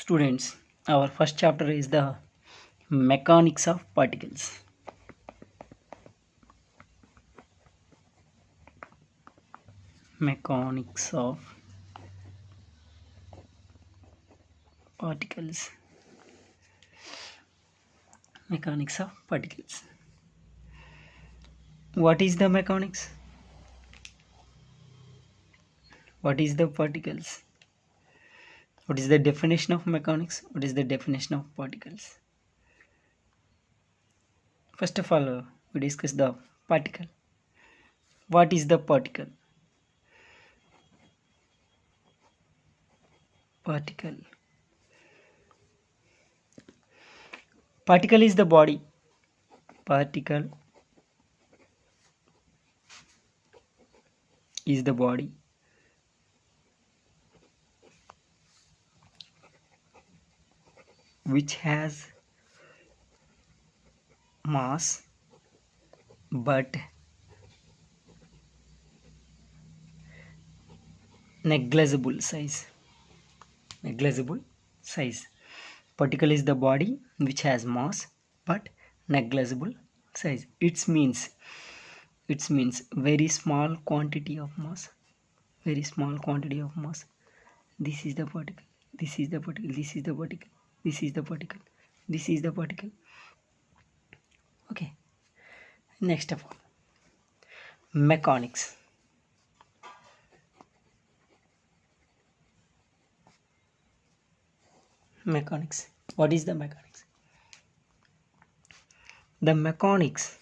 Students, our first chapter is the mechanics of particles. Mechanics of particles. Mechanics of particles. What is the mechanics? What is the particles? What is the definition of mechanics? What is the definition of particles? First of all, we discuss the particle. What is the particle? Particle. Particle is the body. Particle is the body which has mass but negligible size. Negligible size. Particle is the body which has mass but negligible size. It means very small quantity of mass. Very small quantity of mass. This is the particle. This is the particle. This is the particle. This is the particle. This is the particle. Okay. Next of all, mechanics. Mechanics. What is the mechanics? The mechanics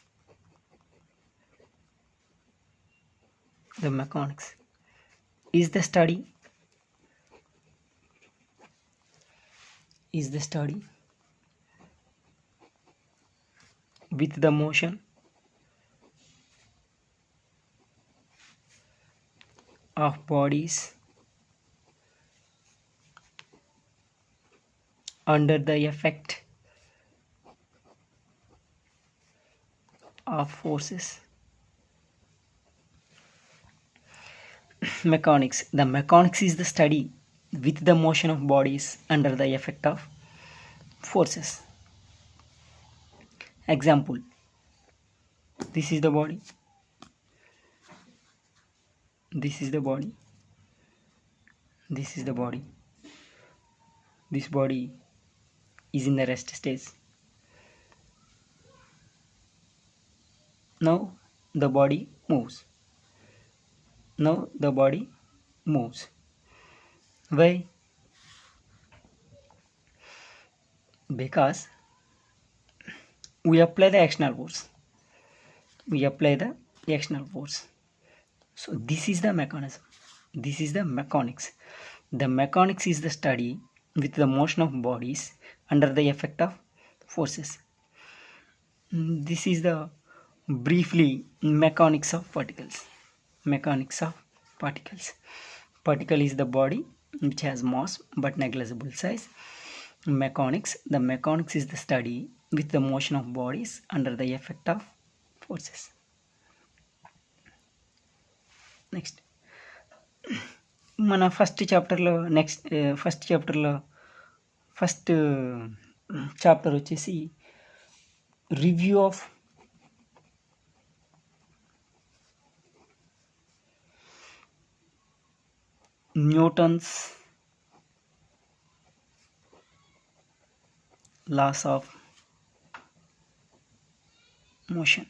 is the study with the motion of bodies under the effect of forces. Mechanics. The mechanics is the study with the motion of bodies under the effect of forces. Example. This is the body. This is the body. This is the body. This body is in the rest stage. Now the body moves. Now the body moves. Why? Because we apply the external force. So this is the mechanism. This is the mechanics. The mechanics is the study with the motion of bodies under the effect of forces. This is the briefly mechanics of particles. Particle is the body which has mass but negligible size. Mechanics. The mechanics is the study with the motion of bodies under the effect of forces. Next, మన first chapter వచ్చేసి review of Newton's laws of motion.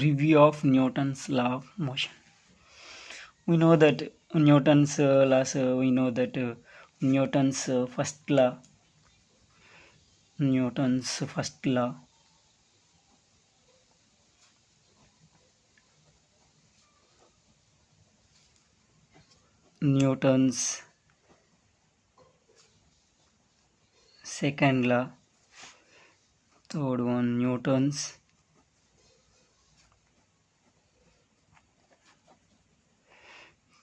Review of Newton's law of motion. We know that Newton's laws. We know that Newton's first law. Newton's second law. Third one, Newton's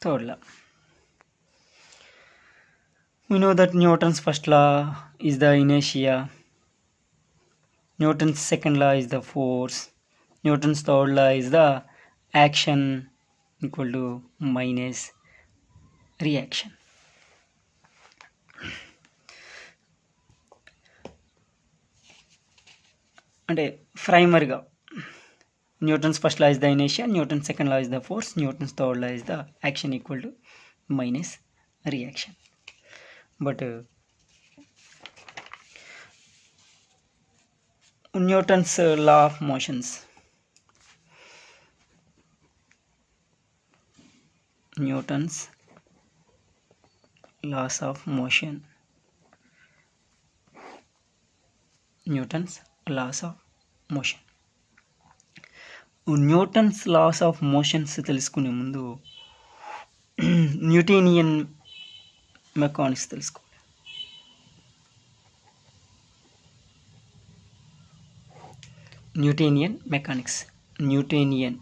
third law. We know that Newton's first law is the inertia. Newton's second law is the force. Newton's third law is the action equal to minus reaction. అంటే ప్రైమరీగా Newton's first law is the inertia, Newton second law is the force, Newton's third law is the action equal to minus reaction. But Newton's law of motions, Newton's laws of motion, Newton's laws of motion. Newton's laws of motions తెలుసుకునే ముందు Newtonian mechanics తెలుసుకోవాలి. Newtonian mechanics, Newtonian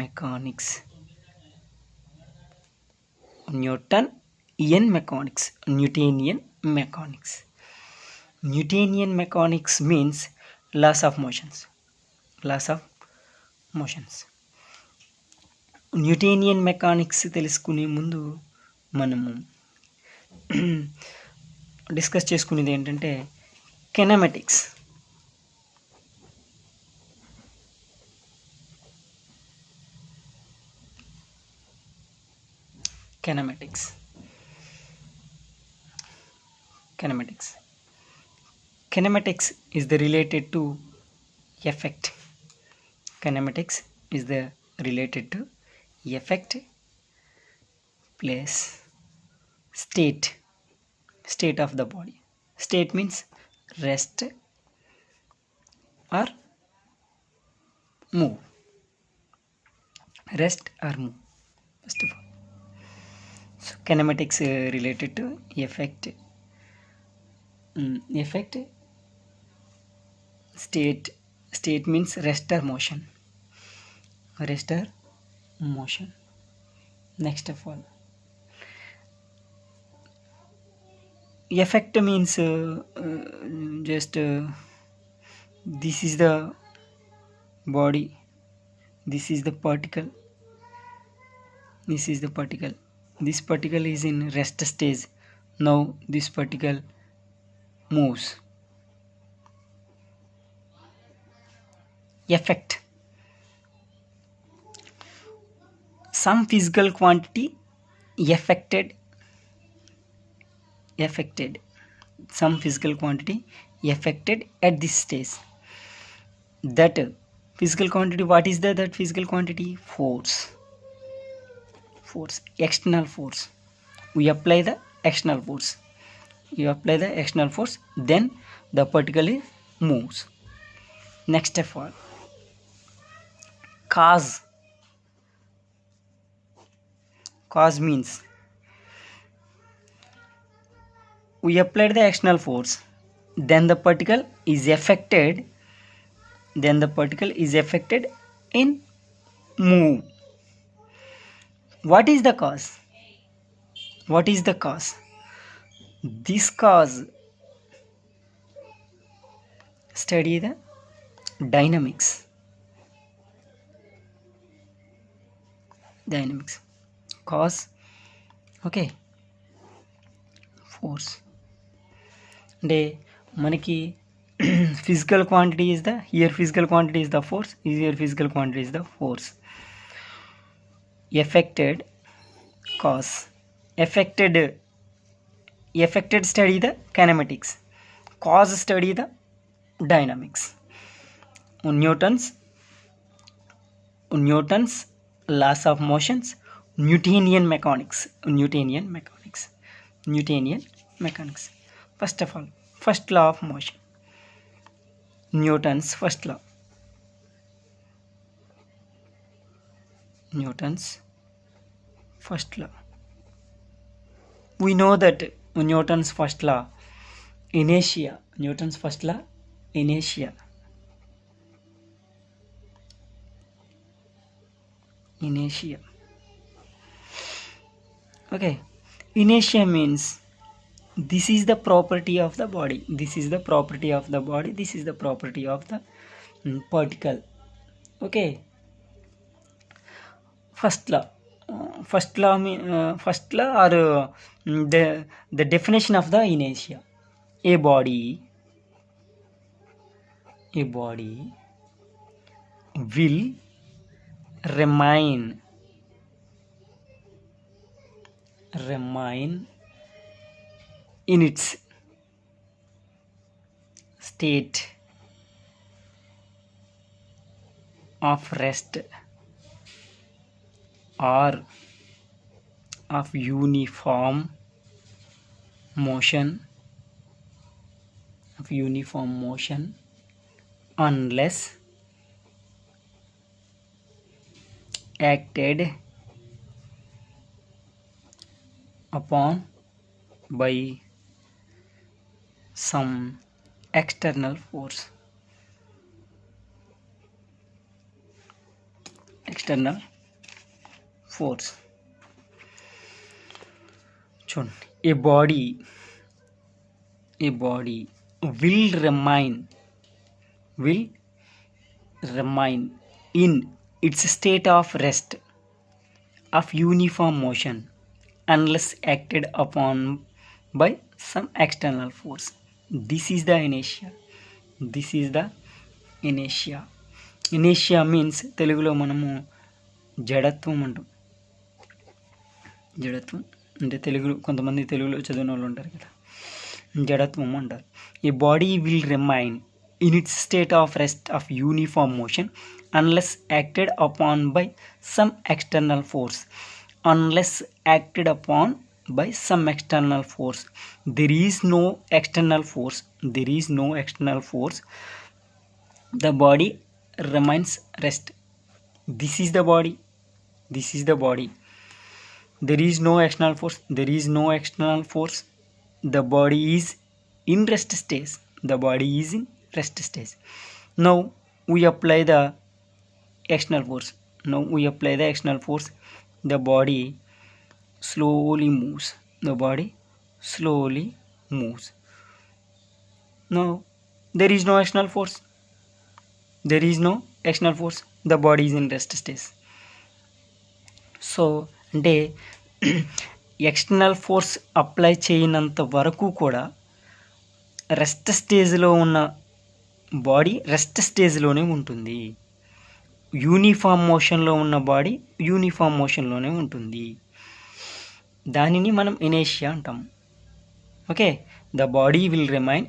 mechanics, Newtonian mechanics. Newtonian mechanics. Newtonian mechanics means laws of motions. Laws of motions. Newtonian mechanics తెలుసుకునే ముందు మనము discuss చేసుకునేది ఏంటంటే కెనమెటిక్స్. Kinematics. Kinematics is the related to effect. Kinematics is the related to effect, place, state of the body. State means rest or move. Rest or move, first of all. So kinematics related to effect, state means rest or motion, next of all. Effect means just this is the body, this is the particle, this particle is in rest stage. Now this particle moves. Effect, some physical quantity affected, some physical quantity affected at this stage. That physical quantity, what is that physical quantity? Force, external force. We apply the external force, then the particle moves. Next of all, cause means we applied the external force, then the particle is affected in move. What is the cause? This cause, study the dynamics. Cause, okay, force. అంటే మనకి physical quantity is the, here physical quantity is the force, here physical quantity is the force. Affected, cause. Affected study the kinematics, cause study the dynamics. Newton's laws of motions, Newtonian mechanics. First of all, first law of motion, Newton's first law. We know that Newton's first law, inertia. Okay, inertia means this is the property of the body, this is the property of the particle. Okay, first law. First law or the definition of the inertia. A body will remain in its state of rest or of uniform motion unless acted upon by some external force. చూడండి, a body will remain in its state of rest of uniform motion unless acted upon by some external force. This is the inertia. Inertia means తెలుగులో మనము జడత్వం అంటాం. జడత్వం అంటే కొంతమంది తెలుగులో చదివిన వాళ్ళు ఉంటారు కదా, జడత్వం అంటారు. A body will remain in its state of rest of uniform motion unless acted upon by some external force. There is no external force. The body remains rest. This is the body. There is no external force. The body is in rest stage. Now we apply the external force. The body slowly moves. Now there is no external force. The body is in rest stage. So అంటే external force apply చేయనంత వరకు కూడా rest స్టేజ్లో ఉన్న body rest స్టేజ్లోనే ఉంటుంది. Uniform మోషన్లో ఉన్న body uniform మోషన్లోనే ఉంటుంది. దానిని మనం ఇనేషియా అంటాం. Okay, the body will remain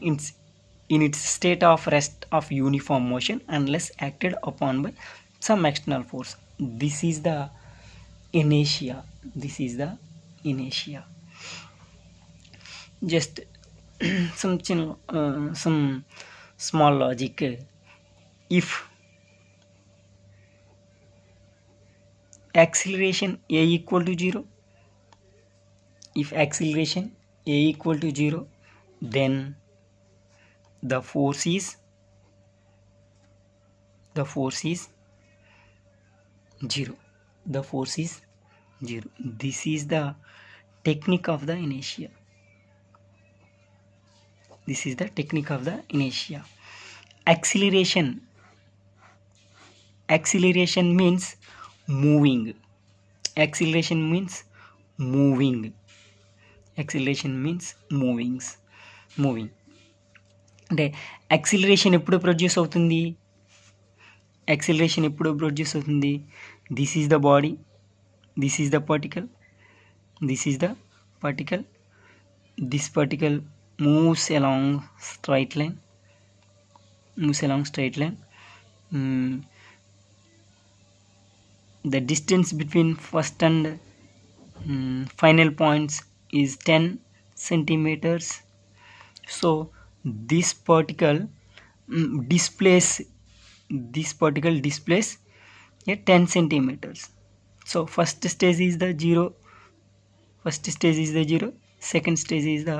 in its state of rest of uniform motion unless acted upon by some external force. This is the inertia. Just some small logic. If acceleration a equal to 0, then the force is 0. This is the technique of the inertia. Acceleration means moving. అంటే acceleration ఎప్పుడు produce అవుతుంది? This is the body, this is the particle. This particle moves along straight line. The distance between first and final points is 10 centimeters. So this particle displays at 10 centimeters. So first stage is the 0, second stage is the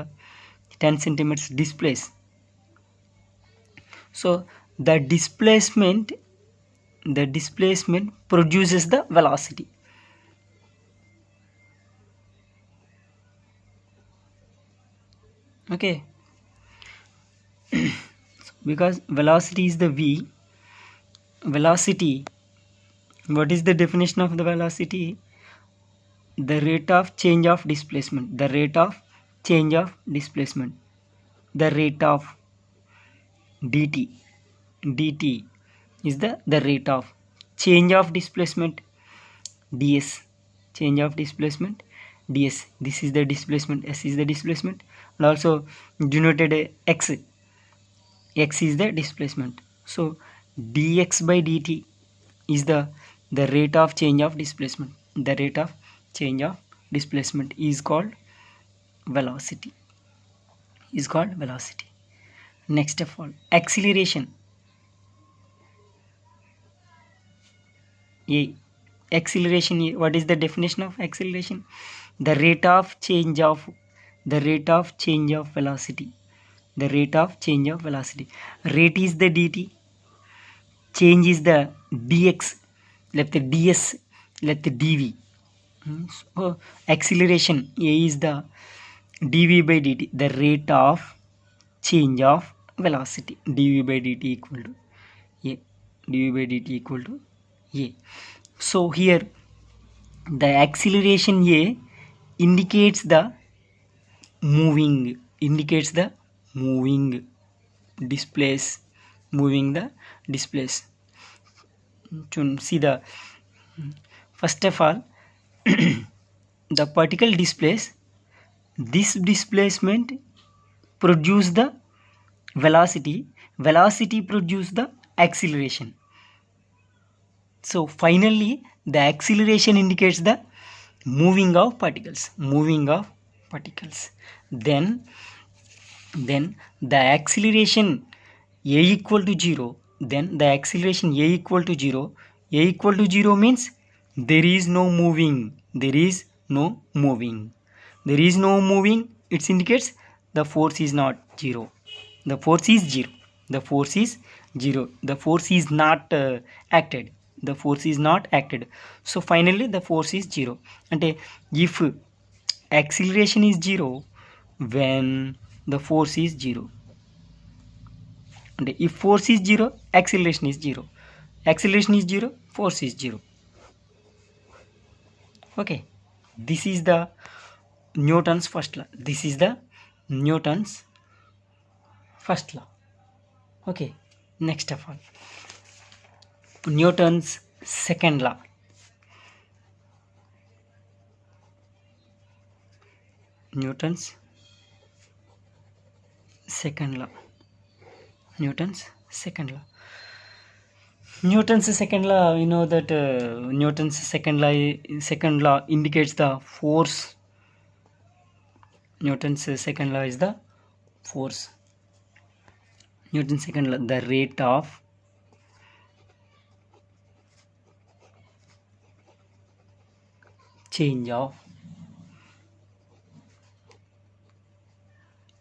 10 centimeters displace. So the displacement produces the velocity. Okay, because velocity is the v. Velocity What is the definition of the velocity? The rate of change of displacement. The rate of change of displacement. The rate of dt. dt is the rate of change of displacement. ds. Change of displacement. ds. This is the displacement. S is the displacement. And also denoted x. X is the displacement. So dx by dt is the rate of change of displacement. The rate of change of displacement is called velocity. Next of all, acceleration. Acceleration. What is the definition of acceleration? The rate of change of velocity. The rate of change of velocity. Rate is the dt. Change is the dx. Let the ds. Let the dv. So acceleration A is the dv by dt, the rate of change of velocity. Dv by dt equal to A. Dv by dt equal to A. So here the acceleration A indicates the moving displace. To see the first of all the particle displace. This displacement produce the velocity produce the acceleration. So finally the acceleration indicates the moving of particles. Then the acceleration A equal to 0. Then the acceleration A equal to 0. A equal to 0 means there is no moving. It indicates the force is not 0. The force is 0. The force is not acted. So finally the force is 0. And if acceleration is 0, when the force is 0. And if force is 0, acceleration is 0. Force is 0. Okay, this is the Newton's first law. Okay, next of all, Newton's second law. Newton's second law. You know that Newton's second law indicates the force. Newton's second law is the force. Newton's second law, the rate of change of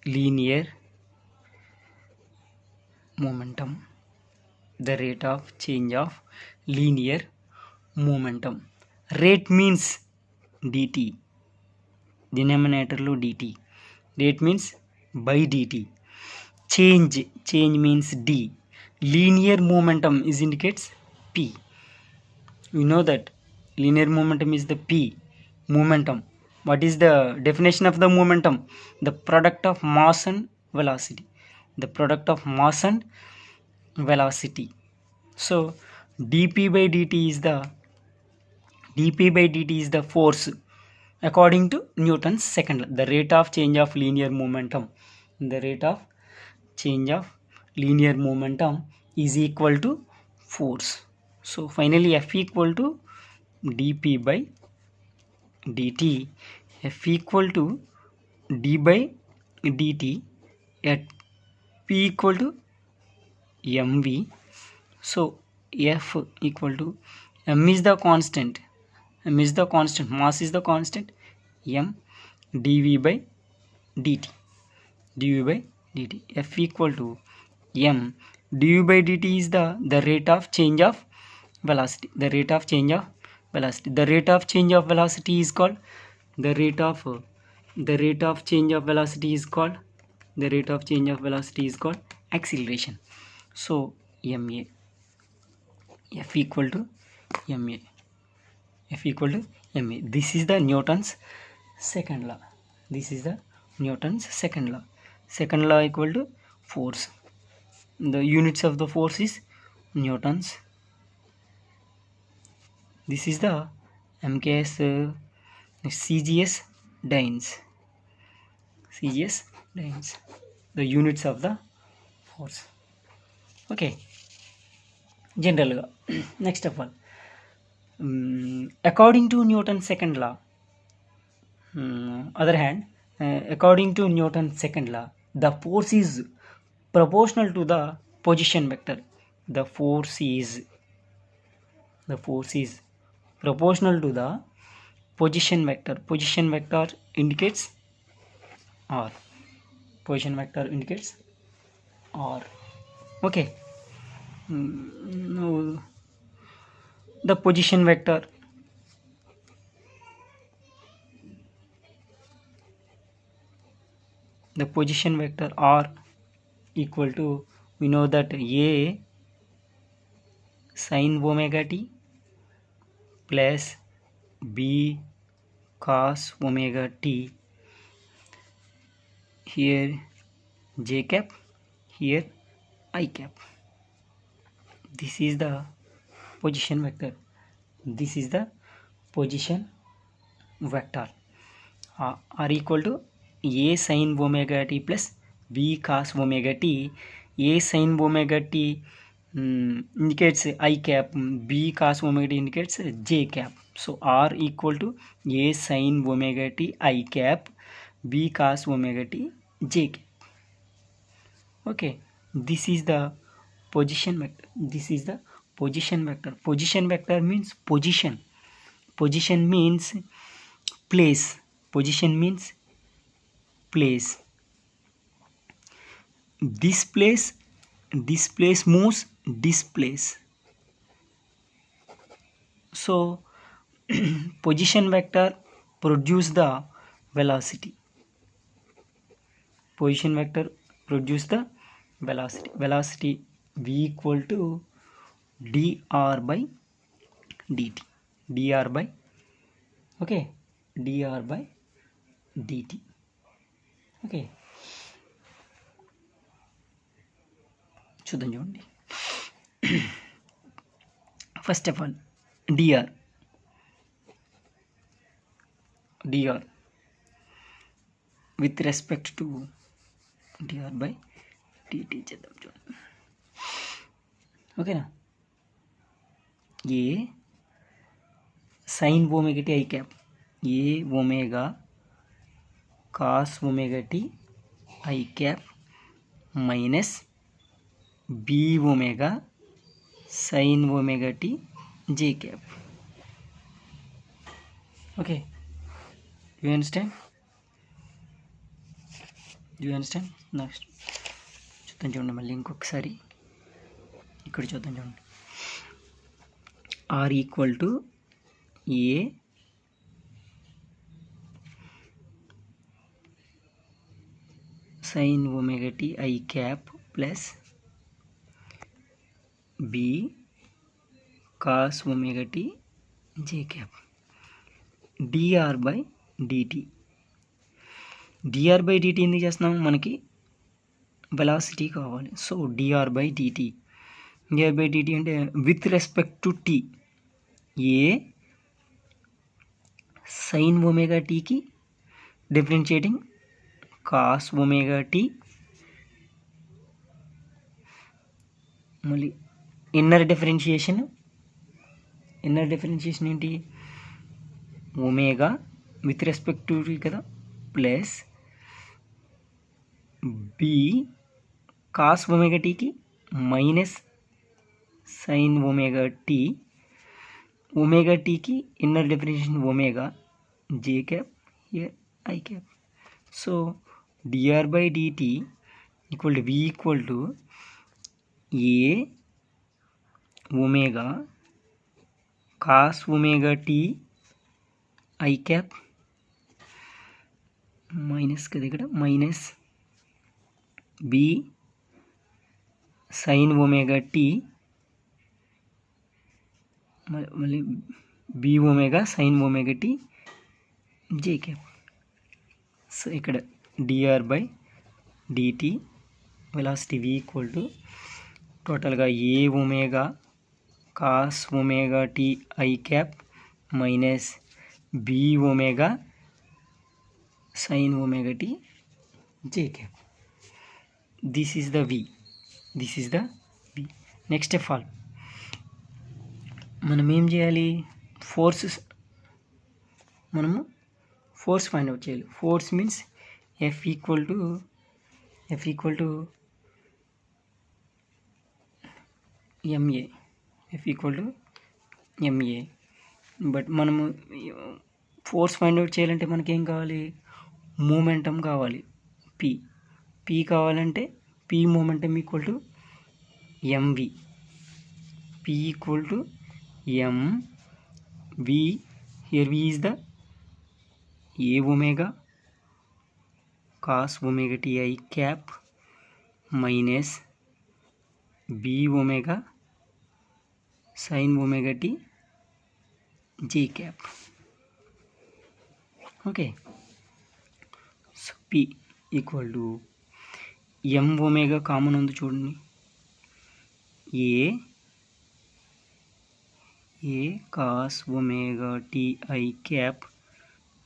linear momentum. The rate of change of linear momentum. Rate means dt. Denominator lo dt. Rate means by dt. Change means d. Linear momentum is indicates p. We know that linear momentum is the p. Momentum. What is the definition of the momentum? The product of mass and velocity. So dp by dt is the force according to Newton's second law. The rate of change of linear momentum. Is equal to force. So finally F equal to dp by dt. F equal to d by dt at p equal to mv. So F equal to m is the constant, mass is the constant, m dv by dt. F equal to m dv by dt is the rate of change of velocity. The rate of change of velocity is called acceleration. So ma. F equal to ma. F equal to ma. This is the Newton's second law. This is the Newton's second law. Second law equal to force. The units of the force is Newtons. This is the MKS CGS dynes. CGS dynes. The units of the force. Okay. General. Next of all. According to Newton's second law, other hand, according to Newton's second law, the force is proportional to the position vector. The force is proportional to the position vector. Position vector indicates R. Position vector indicates R. Okay. Now the position vector R equal to, we know that A sin omega t plus B cos omega t. Here j cap, here I cap. This is the position vector. This is the position vector. R equal to A sin omega t plus B cos omega t. A sin omega t indicates I cap, B cos omega t indicates j cap. So R equal to A sin omega t I cap, B cos omega t j cap. Okay, this is the position vector. This is the position vector. Position vector means position. Position means place. Position means place. This place moves this place. So position vector produce the velocity. Position vector produce the velocity. Velocity v equal to dr by dt. Dr by, okay, dr by dt. Okay, చూద్దాం చూడండి. First of all dr with respect to dr by dt చేద్దాం చూడండి. ఓకేనా. ఏ sin omega t I cap, A omega cos omega t I cap minus B omega sin omega t j cap. Okay, do you understand? Next చూద్దాం చూడండి, మళ్ళీ ఇంకొకసారి ఇక్కడ చూద్దాం చూడండి. R equal to A sin omega t I cap plus B cos omega t j cap. dr by dt. dr by dt ఎందుకు చేస్తున్నాం, మనకి వెలాసిటీ కావాలి. So dr by dt. dr by dt అంటే with respect to t. A sin omega t కి differentiating cos omega t, మళ్ళీ inner differentiation ఏంటి, omega with respect to t కదా, plus b cos omega టీకి minus sine omega t. Omega టీకి inner differentiation omega, j cap here i cap. So dr by dt equal to v equal to a omega cos omega t i cap minus కదా ఇక్కడ, minus b sine omega t మళ్ళీ b omega sine omega t j cap. So ఇక్కడ dr by dt velocity v equal to టోటల్గా a omega cos omega t i cap minus b omega sine omega t j cap. This is the v. Next of all మనం ఏం చేయాలి, మనము force find out చేయాలి. Force means f equal to ma. But మనము force find out చేయాలంటే మనకేం కావాలి, momentum కావాలి. పి కావాలంటే p momentum equal to mv. P equal to mv. Here v is the a omega cos omega t i cap minus b omega sine omega t j cap. Okay, so p equal to m omega common ఉంది చూడండి, a cos omega t i cap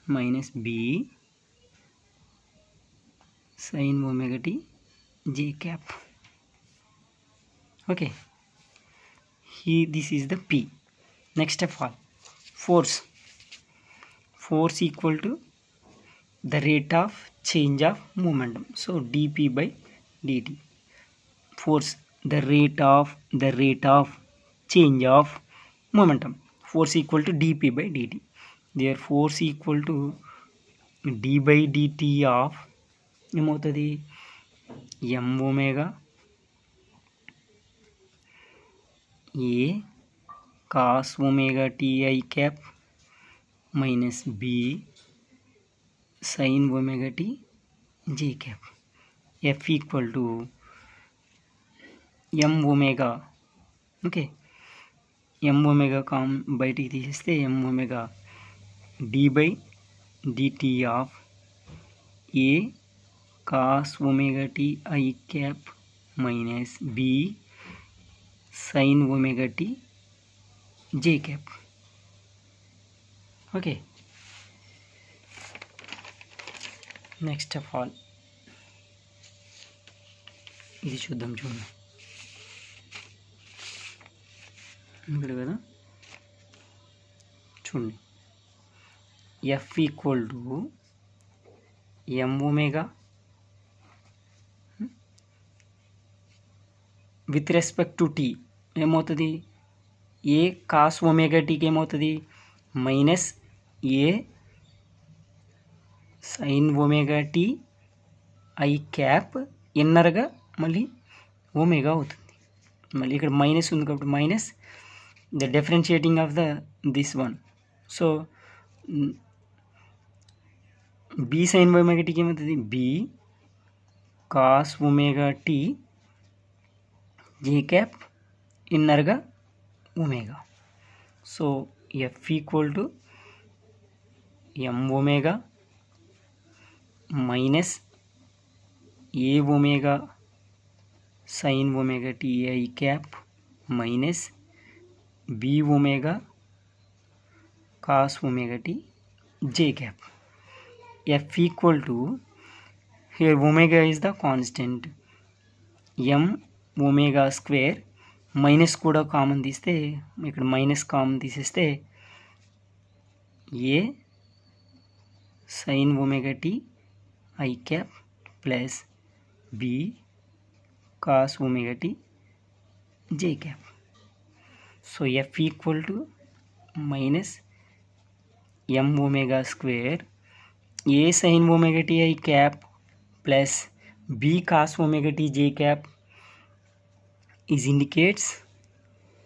minus b sine omega t j cap. Okay, this is the p. Next of all force equal to the rate of change of momentum. So dp by dt. Force, the rate of change of momentum. Force equal to dp by dt. There force equal to d by dt of ఏమవుతుంది, m omega a cos omega t i cap minus b sine omega t j cap. F equal to m omega. Okay, m omega బయటికి తీసేస్తే m omega d by dt of a cos omega t i cap minus b sine omega t j cap. Okay, next of all ఇది చూద్దాం. చూడండి ఇక్కడ కదా, చూడండి f equal to m omega with respect to t ఏమవుతుంది, a cos omega టీకి ఏమవుతుంది minus a sine omega t i cap ఇన్నర్గా మళ్ళీ ఒమేగా అవుతుంది. మళ్ళీ ఇక్కడ మైనస్ ఉంది కాబట్టి minus the differentiating of this one. So b sine omega టీకి ఏమవుతుంది, b cos omega t j cap ఇన్నర్గా omega. So F equal to m omega minus a omega sine omega t i cap minus b omega cos omega t j cap. F equal to, here omega is the constant, m omega square minus కూడా common తీస్తే ఇక్కడ minus common తీసేస్తే a sine omega t i cap plus b cos omega t j cap. So F equal to minus M omega square a sine omega t i cap plus b cos omega t j cap is indicates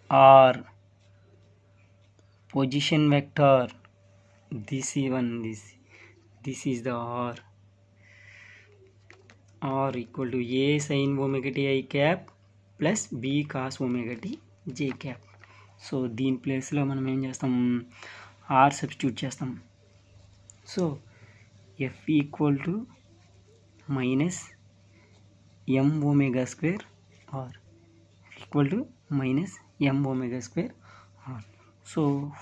r position vector. This is the r equal to a sin omega t I cap plus b cos omega t j cap. So దీని ప్లేస్లో మనం ఏం చేస్తాం, R substitute చేస్తాం. So F equal to minus M omega square R equal to minus M omega square R. So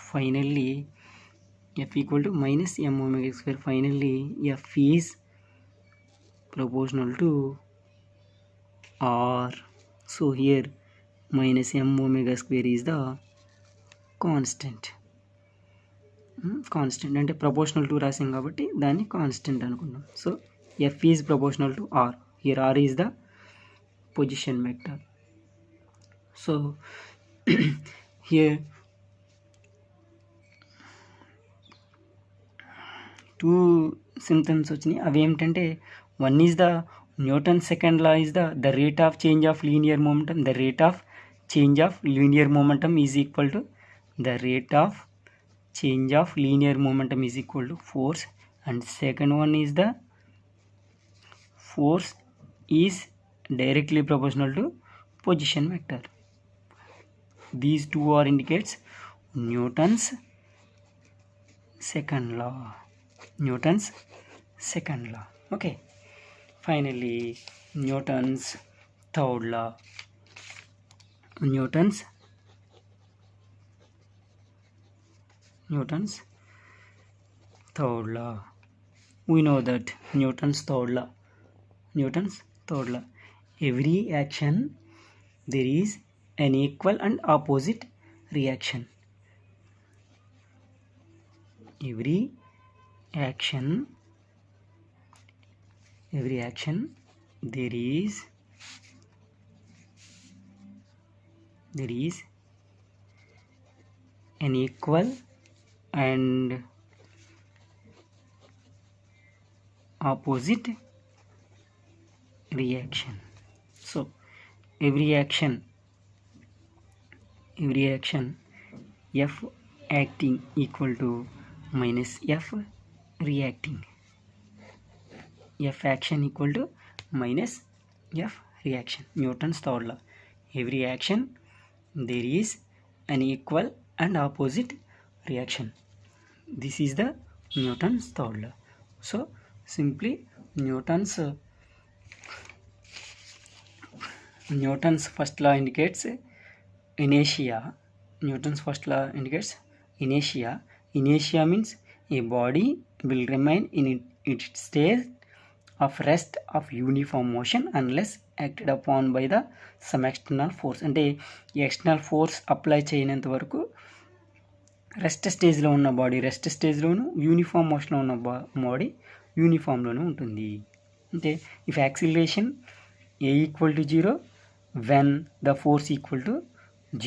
finally f equal to minus m omega square. Finally f is proportional to r. So here minus m omega square is the constant. Constant అంటే proportional to రాసాం కాబట్టి దాన్ని constant అనుకున్నాం. So f is proportional to r. Here r is the position vector. So here two symptoms వచ్చినాయి. అవి ఏమిటంటే, one is the Newton second law is the rate of change of linear momentum. The rate of change of linear momentum is equal to the rate of change of linear momentum is equal to force. And second one is the force is directly proportional to position vector. These two are indicates Newton's second law. Newton's second law. Okay, finally Newton's third law. Newton's third law. We know that Newton's third law, every action there is an equal and opposite reaction. Every action there is an equal and opposite reaction. So every action F acting equal to minus F reacting. F action equal to minus F reaction. Newton's third law. Every action there is an equal and opposite reaction. This is the Newton's third law. So simply Newton's first law indicates inertia. Newton's first law indicates inertia. Inertia means a body will remain in its state of rest of uniform motion unless acted upon by the some external force. అంటే external force apply చేయనంత వరకు rest స్టేజ్లో ఉన్న body rest స్టేజ్లోను, uniform మోషన్లో ఉన్న body యూనిఫామ్లోనే ఉంటుంది. అంటే if acceleration A equal to 0 when the force equal to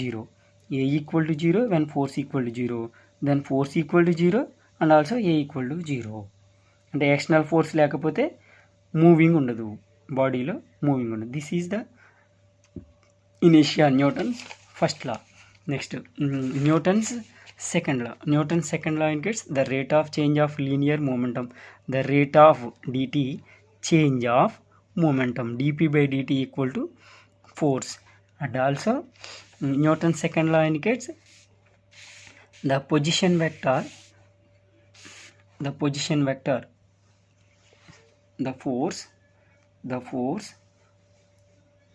0, A equal to 0 when force equal to 0, then force equal to 0 and also A equal to 0. అంటే external force లేకపోతే moving ఉండదు, బాడీలో moving ఉండదు. This is the ఇనీషియా Newton's first law. Next Newton's second law. Newton's second law indicates the rate of change of linear momentum. The rate of dt change of momentum, dp by dt equal to force. And also Newton's second law indicates the position vector, the force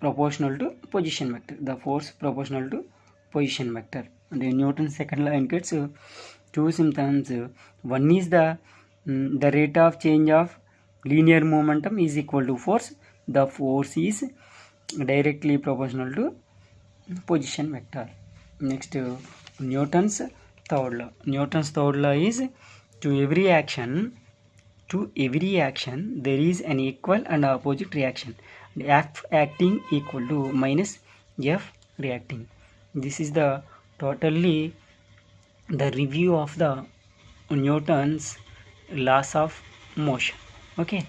proportional to position vector, the force proportional to position vector. And Newton's second law indicates two symptoms. One is the rate of change of linear momentum is equal to force. The force is directly proportional to position vector. Next Newton's third law. Newton's third law is to every action there is an equal and opposite reaction. F acting equal to minus F reacting. This is the totally the review of the Newton's laws of motion. Okay.